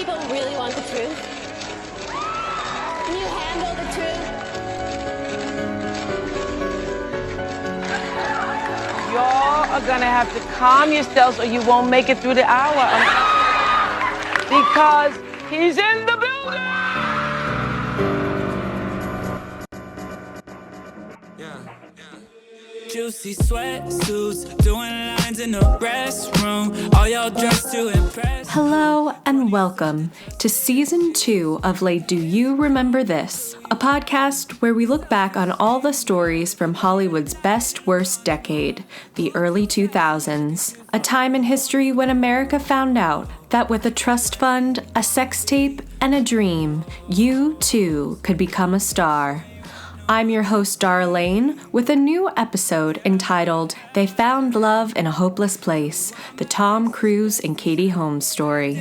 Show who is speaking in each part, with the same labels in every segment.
Speaker 1: people really want the truth? Can you handle the truth?
Speaker 2: Y'all are gonna have to calm yourselves or you won't make it through the hour. Because he's in the building!
Speaker 3: Juicy sweatsuits, doing lines in the restroom. All y'all dressed to impress.
Speaker 4: Hello and welcome to Season 2 of Do You Remember This? A podcast where we look back on all the stories from Hollywood's best-worst decade, the early 2000s. A time in history when America found out that with a trust fund, a sex tape, and a dream, you too could become a star. I'm your host, Darlene, with a new episode entitled They Found Love in a Hopeless Place, the Tom Cruise and Katie Holmes story.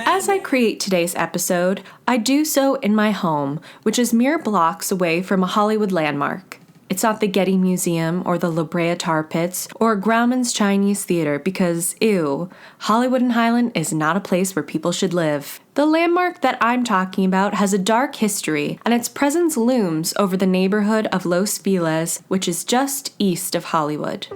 Speaker 4: As I create today's episode, I do so in my home, which is mere blocks away from a Hollywood landmark. It's not the Getty Museum or the La Brea Tar Pits or Grauman's Chinese Theater because, ew, Hollywood and Highland is not a place where people should live. The landmark that I'm talking about has a dark history, and its presence looms over the neighborhood of Los Feliz, which is just east of Hollywood.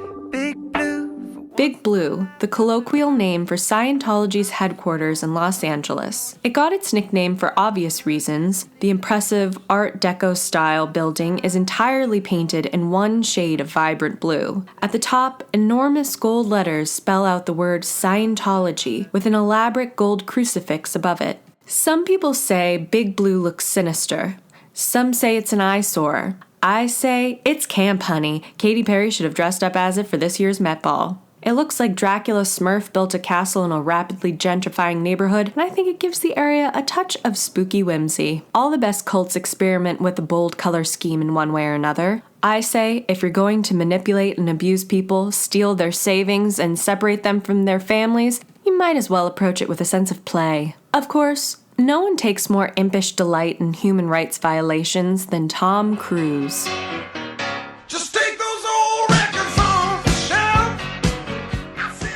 Speaker 4: Big Blue, the colloquial name for Scientology's headquarters in Los Angeles. It got its nickname for obvious reasons. The impressive Art Deco-style building is entirely painted in one shade of vibrant blue. At the top, enormous gold letters spell out the word Scientology with an elaborate gold crucifix above it. Some people say Big Blue looks sinister. Some say it's an eyesore. I say it's camp, honey. Katy Perry should have dressed up as it for this year's Met Ball. It looks like Dracula Smurf built a castle in a rapidly gentrifying neighborhood, and I think it gives the area a touch of spooky whimsy. All the best cults experiment with a bold color scheme in one way or another. I say, if you're going to manipulate and abuse people, steal their savings, and separate them from their families, you might as well approach it with a sense of play. Of course, no one takes more impish delight in human rights violations than Tom Cruise.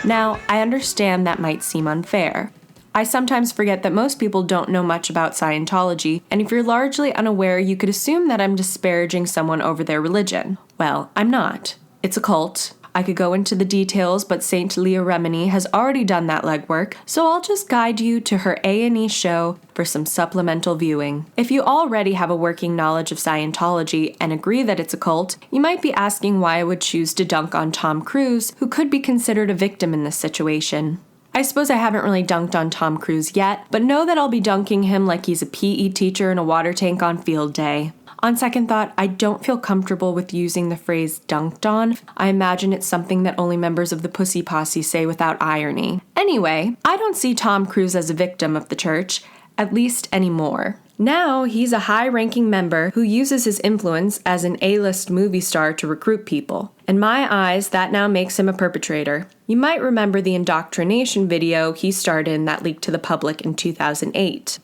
Speaker 4: Now, I understand that might seem unfair. I sometimes forget that most people don't know much about Scientology, and if you're largely unaware, you could assume that I'm disparaging someone over their religion. Well, I'm not. It's a cult. I could go into the details, but Saint Leah Remini has already done that legwork, so I'll just guide you to her A&E show for some supplemental viewing. If you already have a working knowledge of Scientology and agree that it's a cult, you might be asking why I would choose to dunk on Tom Cruise, who could be considered a victim in this situation. I suppose I haven't really dunked on Tom Cruise yet, but know that I'll be dunking him like he's a PE teacher in a water tank on field day. On second thought, I don't feel comfortable with using the phrase dunked on. I imagine it's something that only members of the Pussy Posse say without irony. Anyway, I don't see Tom Cruise as a victim of the church, at least anymore. Now, he's a high-ranking member who uses his influence as an A-list movie star to recruit people. In my eyes, that now makes him a perpetrator. You might remember the indoctrination video he starred in that leaked to the public in 2008.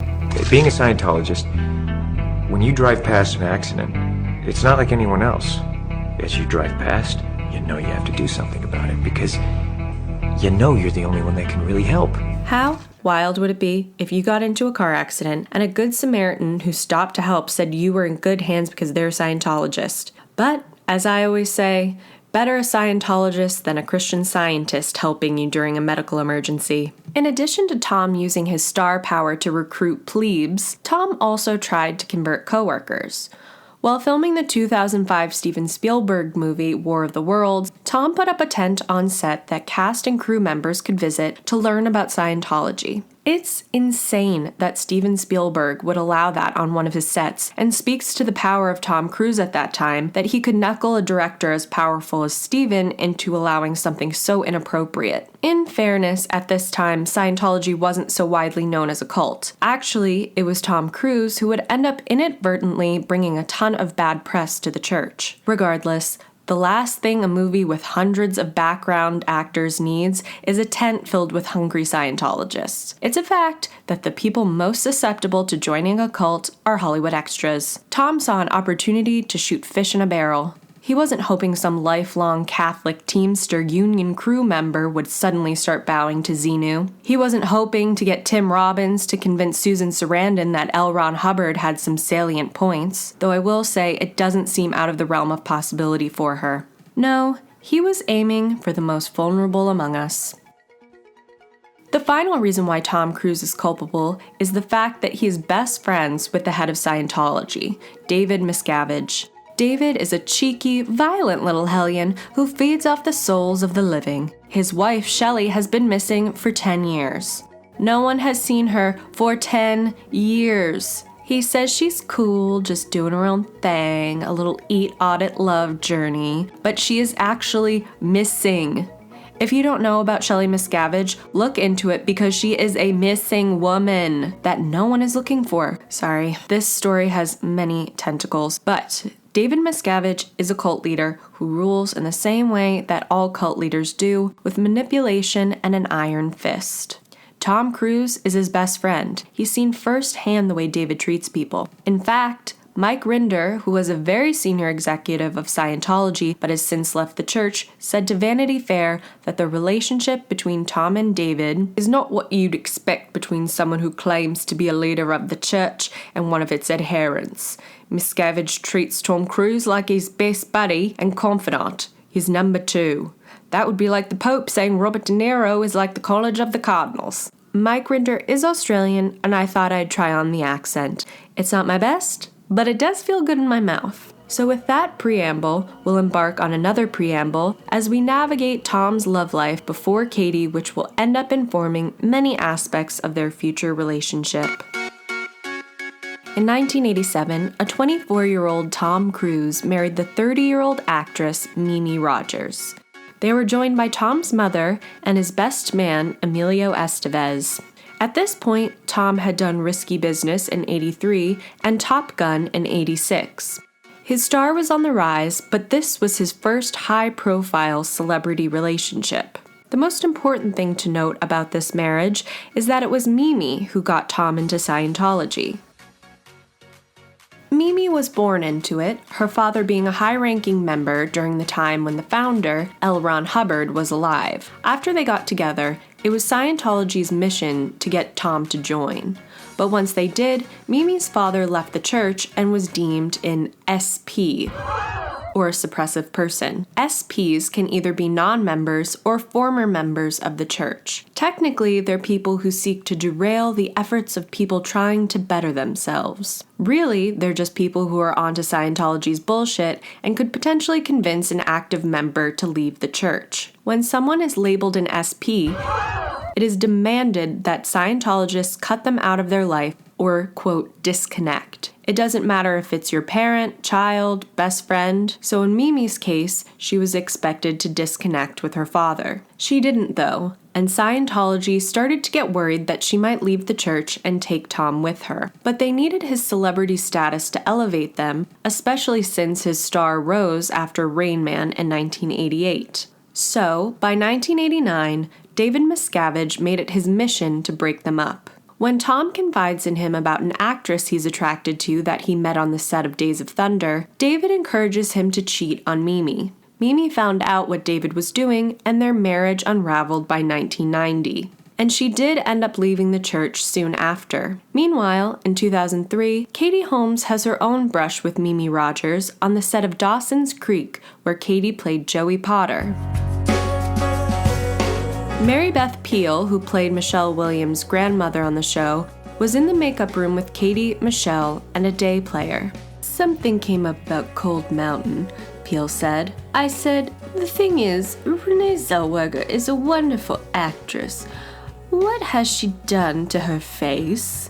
Speaker 5: Being a Scientologist, when you drive past an accident, it's not like anyone else. As you drive past, you know you have to do something about it because you know you're the only one that can really help.
Speaker 4: How wild would it be if you got into a car accident and a good Samaritan who stopped to help said you were in good hands because they're a Scientologist? But, as I always say, better a Scientologist than a Christian Scientist helping you during a medical emergency. In addition to Tom using his star power to recruit plebes, Tom also tried to convert coworkers. While filming the 2005 Steven Spielberg movie War of the Worlds, Tom put up a tent on set that cast and crew members could visit to learn about Scientology. It's insane that Steven Spielberg would allow that on one of his sets, and speaks to the power of Tom Cruise at that time that he could knuckle a director as powerful as Steven into allowing something so inappropriate. In fairness, at this time, Scientology wasn't so widely known as a cult. Actually, it was Tom Cruise who would end up inadvertently bringing a ton of bad press to the church. Regardless, the last thing a movie with hundreds of background actors needs is a tent filled with hungry Scientologists. It's a fact that the people most susceptible to joining a cult are Hollywood extras. Tom saw an opportunity to shoot fish in a barrel. He wasn't hoping some lifelong Catholic Teamster Union crew member would suddenly start bowing to Xenu. He wasn't hoping to get Tim Robbins to convince Susan Sarandon that L. Ron Hubbard had some salient points, though I will say it doesn't seem out of the realm of possibility for her. No, he was aiming for the most vulnerable among us. The final reason why Tom Cruise is culpable is the fact that he is best friends with the head of Scientology, David Miscavige. David is a cheeky, violent little hellion who feeds off the souls of the living. His wife, Shelley, has been missing for 10 years. No one has seen her for 10 years. He says she's cool, just doing her own thing, a little eat, audit, love journey, but she is actually missing. If you don't know about Shelley Miscavige, look into it because she is a missing woman that no one is looking for. Sorry, this story has many tentacles, but David Miscavige is a cult leader who rules in the same way that all cult leaders do, with manipulation and an iron fist. Tom Cruise is his best friend. He's seen firsthand the way David treats people. In fact, Mike Rinder, who was a very senior executive of Scientology but has since left the church, said to Vanity Fair that the relationship between Tom and David is not what you'd expect between someone who claims to be a leader of the church and one of its adherents. Miscavige treats Tom Cruise like his best buddy and confidant, his number two. That would be like the Pope saying Robert De Niro is like the College of the Cardinals. Mike Rinder is Australian, and I thought I'd try on the accent. It's not my best, but it does feel good in my mouth. So with that preamble, we'll embark on another preamble as we navigate Tom's love life before Katie, which will end up informing many aspects of their future relationship. In 1987, a 24-year-old Tom Cruise married the 30-year-old actress Mimi Rogers. They were joined by Tom's mother and his best man, Emilio Estevez. At this point, Tom had done Risky Business in '83 and Top Gun in '86. His star was on the rise, but this was his first high-profile celebrity relationship. The most important thing to note about this marriage is that it was Mimi who got Tom into Scientology. Mimi was born into it, her father being a high-ranking member during the time when the founder, L. Ron Hubbard, was alive. After they got together, it was Scientology's mission to get Tom to join. But once they did, Mimi's father left the church and was deemed an SP, or a suppressive person. SPs can either be non-members or former members of the church. Technically, they're people who seek to derail the efforts of people trying to better themselves. Really, they're just people who are onto Scientology's bullshit and could potentially convince an active member to leave the church. When someone is labeled an SP, it is demanded that Scientologists cut them out of their life or, quote, disconnect. It doesn't matter if it's your parent, child, best friend. So in Mimi's case, she was expected to disconnect with her father. She didn't, though, and Scientology started to get worried that she might leave the church and take Tom with her. But they needed his celebrity status to elevate them, especially since his star rose after Rain Man in 1988. So, by 1989, David Miscavige made it his mission to break them up. When Tom confides in him about an actress he's attracted to that he met on the set of Days of Thunder, David encourages him to cheat on Mimi. Mimi found out what David was doing, and their marriage unraveled by 1990. And she did end up leaving the church soon after. Meanwhile, in 2003, Katie Holmes has her own brush with Mimi Rogers on the set of Dawson's Creek, where Katie played Joey Potter. Mary Beth Peel, who played Michelle Williams' grandmother on the show, was in the makeup room with Katie, Michelle, and a day player. Something came up about Cold Mountain, Peel said. I said, the thing is, Renee Zellweger is a wonderful actress. What has she done to her face?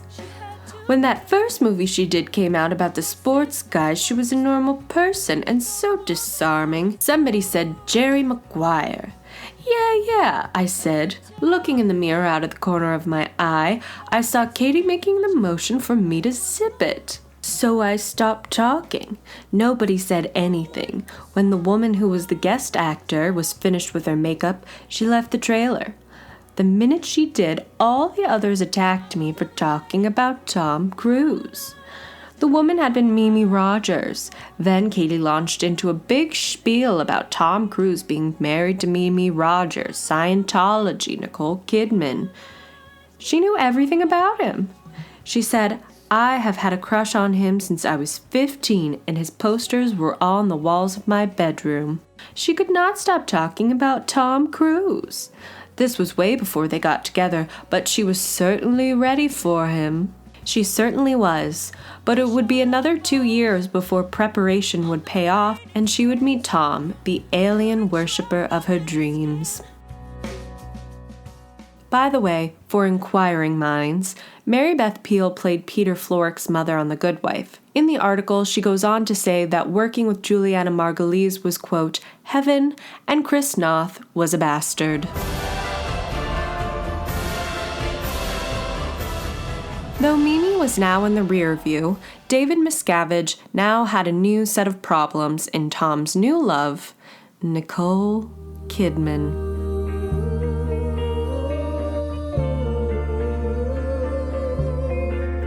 Speaker 4: When that first movie she did came out about the sports guy, she was a normal person and so disarming. Somebody said Jerry Maguire. Yeah, I said. Looking in the mirror out of the corner of my eye, I saw Katie making the motion for me to zip it. So I stopped talking. Nobody said anything. When the woman who was the guest actor was finished with her makeup, she left the trailer. The minute she did, all the others attacked me for talking about Tom Cruise. The woman had been Mimi Rogers. Then Katie launched into a big spiel about Tom Cruise being married to Mimi Rogers, Scientology, Nicole Kidman. She knew everything about him. She said, "I have had a crush on him since I was 15, and his posters were on the walls of my bedroom." She could not stop talking about Tom Cruise. This was way before they got together, but she was certainly ready for him. She certainly was, but it would be another 2 years before preparation would pay off and she would meet Tom, the alien worshiper of her dreams. By the way, for inquiring minds, Mary Beth Peil played Peter Florrick's mother on The Good Wife. In the article, she goes on to say that working with Juliana Margulies was, quote, heaven, and Chris Noth was a bastard. Though Mimi was now in the rear view, David Miscavige now had a new set of problems in Tom's new love, Nicole Kidman.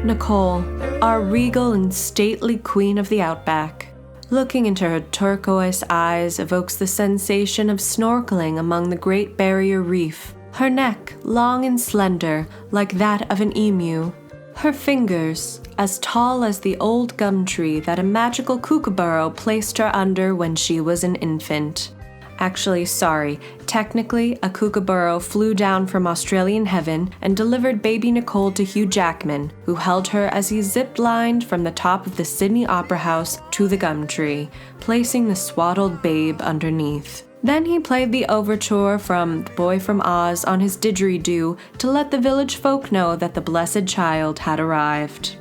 Speaker 4: Nicole, our regal and stately queen of the outback. Looking into her turquoise eyes evokes the sensation of snorkeling among the Great Barrier Reef. Her neck, long and slender, like that of an emu. Her fingers, as tall as the old gum tree that a magical kookaburra placed her under when she was an infant. Actually, sorry, technically, a kookaburra flew down from Australian heaven and delivered baby Nicole to Hugh Jackman, who held her as he zip-lined from the top of the Sydney Opera House to the gum tree, placing the swaddled babe underneath. Then he played the overture from The Boy from Oz on his didgeridoo to let the village folk know that the blessed child had arrived.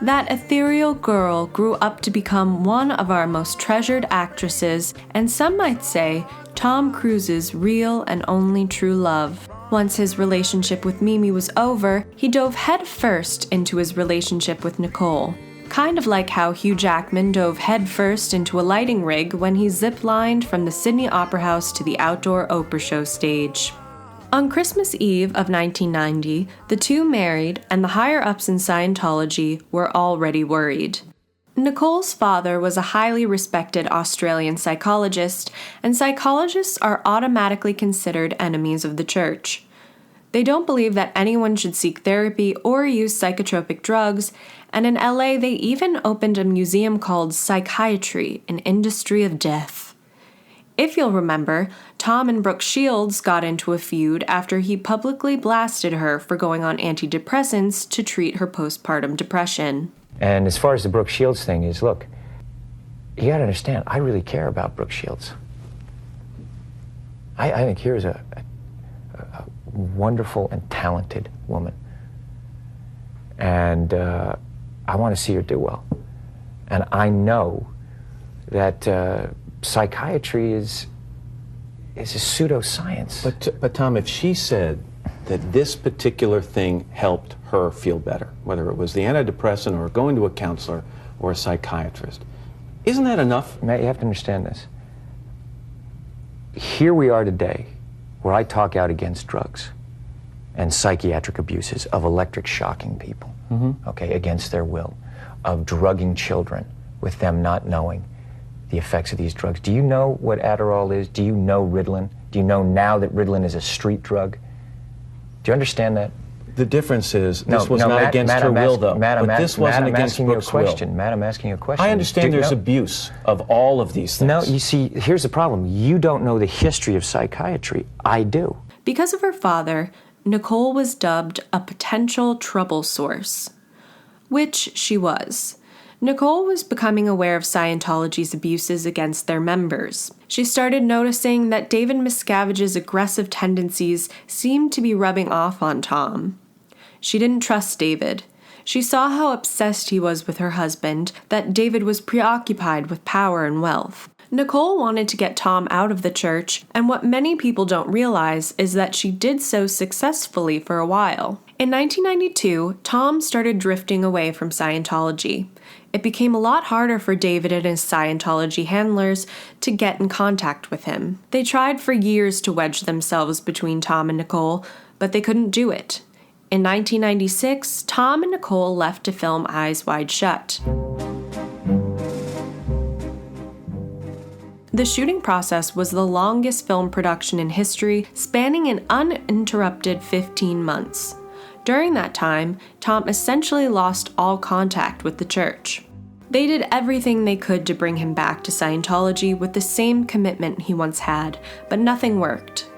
Speaker 4: That ethereal girl grew up to become one of our most treasured actresses, and some might say Tom Cruise's real and only true love. Once his relationship with Mimi was over, he dove headfirst into his relationship with Nicole. Kind of like how Hugh Jackman dove headfirst into a lighting rig when he zip-lined from the Sydney Opera House to the outdoor Oprah show stage. On Christmas Eve of 1990, the two married, and the higher-ups in Scientology were already worried. Nicole's father was a highly respected Australian psychologist, and psychologists are automatically considered enemies of the church. They don't believe that anyone should seek therapy or use psychotropic drugs, and in LA they even opened a museum called Psychiatry, an Industry of Death. If you'll remember, Tom and Brooke Shields got into a feud after he publicly blasted her for going on antidepressants to treat her postpartum depression.
Speaker 5: And as far as the Brooke Shields thing is, look, you gotta understand, I really care about Brooke Shields. I think here's a wonderful and talented woman. And I want to see her do well. And I know that psychiatry is a pseudoscience.
Speaker 6: But Tom, if she said that this particular thing helped her feel better, whether it was the antidepressant or going to a counselor or a psychiatrist, isn't that enough?
Speaker 5: Matt, you have to understand this. Here we are today, where I talk out against drugs and psychiatric abuses of electric shocking people, okay, against their will, of drugging children with them not knowing the effects of these drugs. Do you know what Adderall is? Do you know Ritalin? Do you know now that Ritalin is a street drug? Do you understand that?
Speaker 6: The difference is this was not against her will, though. But this wasn't against Brooke's will.
Speaker 5: Matt, I'm asking you a question.
Speaker 6: I understand there's abuse of all of these things.
Speaker 5: No, you see, here's the problem. You don't know the history of psychiatry. I do.
Speaker 4: Because of her father, Nicole was dubbed a potential trouble source, which she was. Nicole was becoming aware of Scientology's abuses against their members. She started noticing that David Miscavige's aggressive tendencies seemed to be rubbing off on Tom. She didn't trust David. She saw how obsessed he was with her husband, that David was preoccupied with power and wealth. Nicole wanted to get Tom out of the church, and what many people don't realize is that she did so successfully for a while. In 1992, Tom started drifting away from Scientology. It became a lot harder for David and his Scientology handlers to get in contact with him. They tried for years to wedge themselves between Tom and Nicole, but they couldn't do it. In 1996, Tom and Nicole left to film Eyes Wide Shut. The shooting process was the longest film production in history, spanning an uninterrupted 15 months. During that time, Tom essentially lost all contact with the church. They did everything they could to bring him back to Scientology with the same commitment he once had, but nothing worked.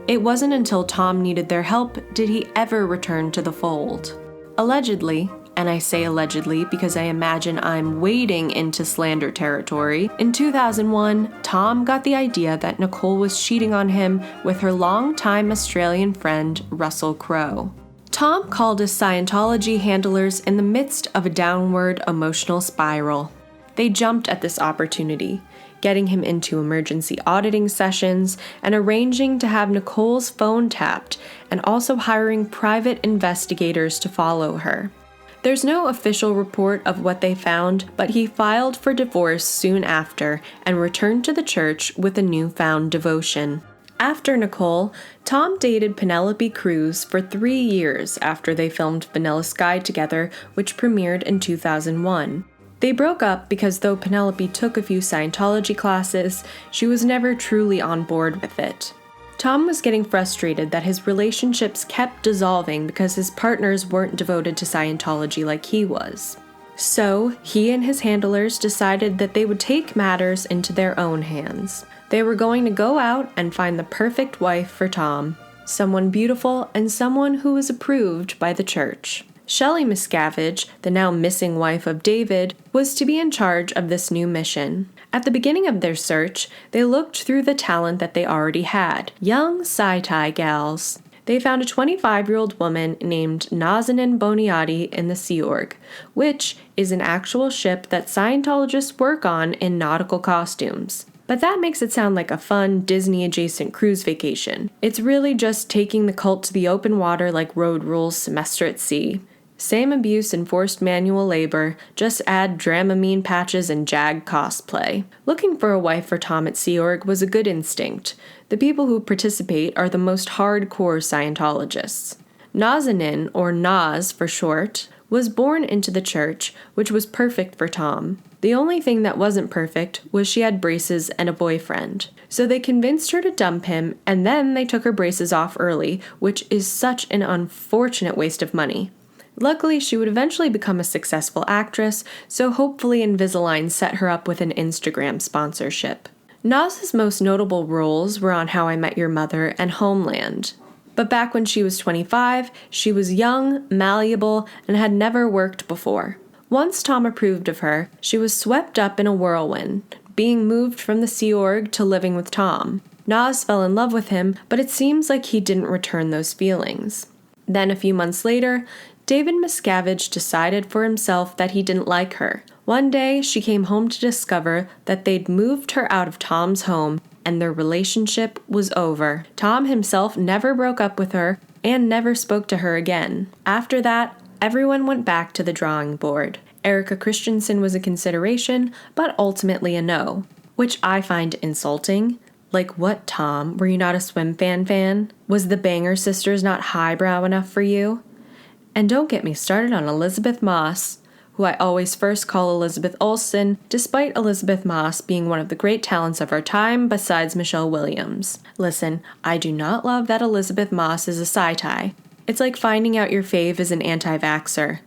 Speaker 4: It wasn't until Tom needed their help did he ever return to the fold. Allegedly, and I say allegedly because I imagine I'm wading into slander territory, in 2001, Tom got the idea that Nicole was cheating on him with her longtime Australian friend, Russell Crowe. Tom called his Scientology handlers in the midst of a downward emotional spiral. They jumped at this opportunity, getting him into emergency auditing sessions and arranging to have Nicole's phone tapped and also hiring private investigators to follow her. There's no official report of what they found, but he filed for divorce soon after and returned to the church with a newfound devotion. After Nicole, Tom dated Penelope Cruz for 3 years after they filmed Vanilla Sky together, which premiered in 2001. They broke up because though Penelope took a few Scientology classes, she was never truly on board with it. Tom was getting frustrated that his relationships kept dissolving because his partners weren't devoted to Scientology like he was. So, he and his handlers decided that they would take matters into their own hands. They were going to go out and find the perfect wife for Tom, someone beautiful and someone who was approved by the church. Shelley Miscavige, the now missing wife of David, was to be in charge of this new mission. At the beginning of their search, they looked through the talent that they already had, young sci-fi gals. They found a 25-year-old woman named Nazanin Boniadi in the Sea Org, which is an actual ship that Scientologists work on in nautical costumes. But that makes it sound like a fun, Disney-adjacent cruise vacation. It's really just taking the cult to the open water like Road Rules Semester at Sea. Same abuse and forced manual labor, just add Dramamine patches and JAG cosplay. Looking for a wife for Tom at Sea Org was a good instinct. The people who participate are the most hardcore Scientologists. Nazanin, or Naz for short, was born into the church, which was perfect for Tom. The only thing that wasn't perfect was she had braces and a boyfriend. So they convinced her to dump him, and then they took her braces off early, which is such an unfortunate waste of money. Luckily, she would eventually become a successful actress, so hopefully Invisalign set her up with an Instagram sponsorship. Naz's most notable roles were on How I Met Your Mother and Homeland. But back when she was 25, she was young, malleable, and had never worked before. Once Tom approved of her, she was swept up in a whirlwind, being moved from the Sea Org to living with Tom. Naz fell in love with him, but it seems like he didn't return those feelings. Then a few months later, David Miscavige decided for himself that he didn't like her. One day, she came home to discover that they'd moved her out of Tom's home, and their relationship was over. Tom himself never broke up with her and never spoke to her again. After that, everyone went back to the drawing board. Erika Christensen was a consideration, but ultimately a no, which I find insulting. Like what, Tom? Were you not a Swim fan? Was the Banger Sisters not highbrow enough for you? And don't get me started on Elizabeth Moss, who I always first call Elizabeth Olsen, despite Elizabeth Moss being one of the great talents of our time besides Michelle Williams. Listen, I do not love that Elizabeth Moss is a sci-tie. It's like finding out your fave is an anti-vaxxer.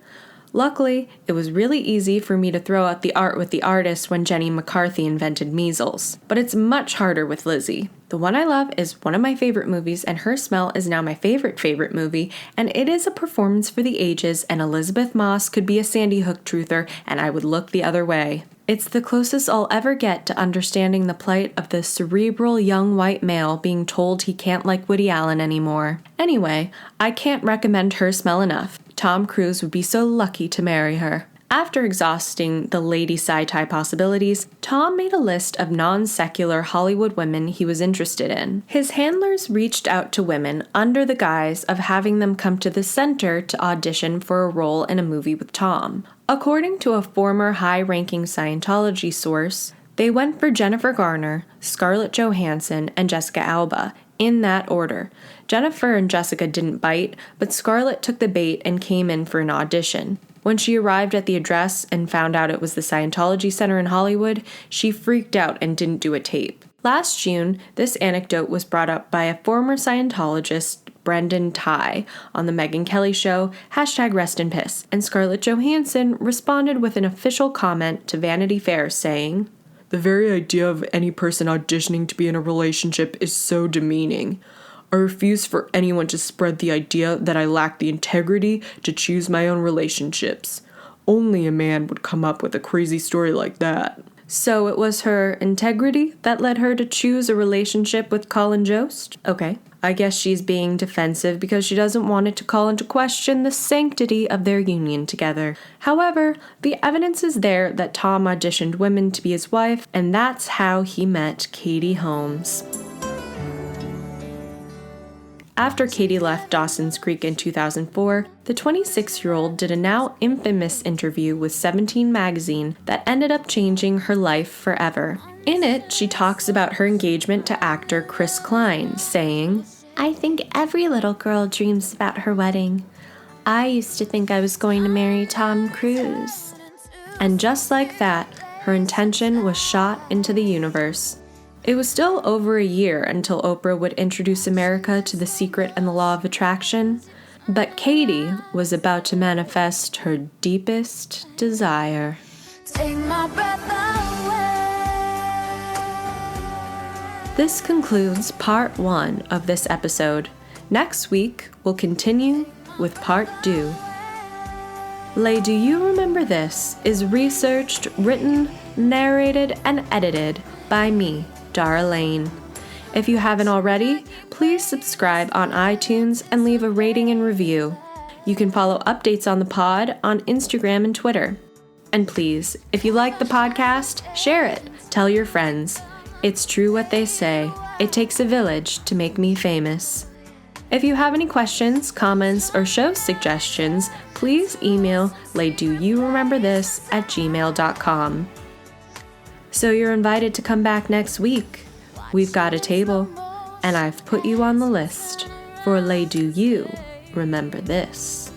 Speaker 4: Luckily, it was really easy for me to throw out the art with the artist when Jenny McCarthy invented measles. But it's much harder with Lizzie. The One I Love is one of my favorite movies, and Her Smell is now my favorite movie, and it is a performance for the ages, and Elizabeth Moss could be a Sandy Hook truther, and I would look the other way. It's the closest I'll ever get to understanding the plight of the cerebral young white male being told he can't like Woody Allen anymore. Anyway, I can't recommend Her Smell enough. Tom Cruise would be so lucky to marry her. After exhausting the lady sci-fi possibilities, Tom made a list of non-secular Hollywood women he was interested in. His handlers reached out to women under the guise of having them come to the center to audition for a role in a movie with Tom. According to a former high-ranking Scientology source, they went for Jennifer Garner, Scarlett Johansson, and Jessica Alba, in that order. Jennifer and Jessica didn't bite, but Scarlett took the bait and came in for an audition. When she arrived at the address and found out it was the Scientology Center in Hollywood, she freaked out and didn't do a tape. Last June, this anecdote was brought up by a former Scientologist, Brendan Tye, on the Megyn Kelly Show, #RestInPiss, and Scarlett Johansson responded with an official comment to Vanity Fair saying, "The very idea of any person auditioning to be in a relationship is so demeaning. I refuse for anyone to spread the idea that I lack the integrity to choose my own relationships. Only a man would come up with a crazy story like that." So it was her integrity that led her to choose a relationship with Colin Jost? Okay. I guess she's being defensive because she doesn't want it to call into question the sanctity of their union together. However, the evidence is there that Tom auditioned women to be his wife, and that's how he met Katie Holmes. After Katie left Dawson's Creek in 2004, the 26-year-old did a now infamous interview with 17 magazine that ended up changing her life forever. In it, she talks about her engagement to actor Chris Klein, saying, "I think every little girl dreams about her wedding. I used to think I was going to marry Tom Cruise." And just like that, her intention was shot into the universe. It was still over a year until Oprah would introduce America to The Secret and the Law of Attraction, but Katie was about to manifest her deepest desire.
Speaker 1: Take my breath away.
Speaker 4: This concludes part 1 of this episode. Next week, we'll continue with part 2. Les Do You Remember This is researched, written, narrated, and edited by me, Dara Lane. If you haven't already, please subscribe on iTunes and leave a rating and review. You can follow updates on the pod on Instagram and Twitter. And please, if you like the podcast, share it. Tell your friends. It's true what they say. It takes a village to make me famous. If you have any questions, comments, or show suggestions, please email lesdoyourememberthis@gmail.com. So you're invited to come back next week. We've got a table, and I've put you on the list for Les Do You Remember This.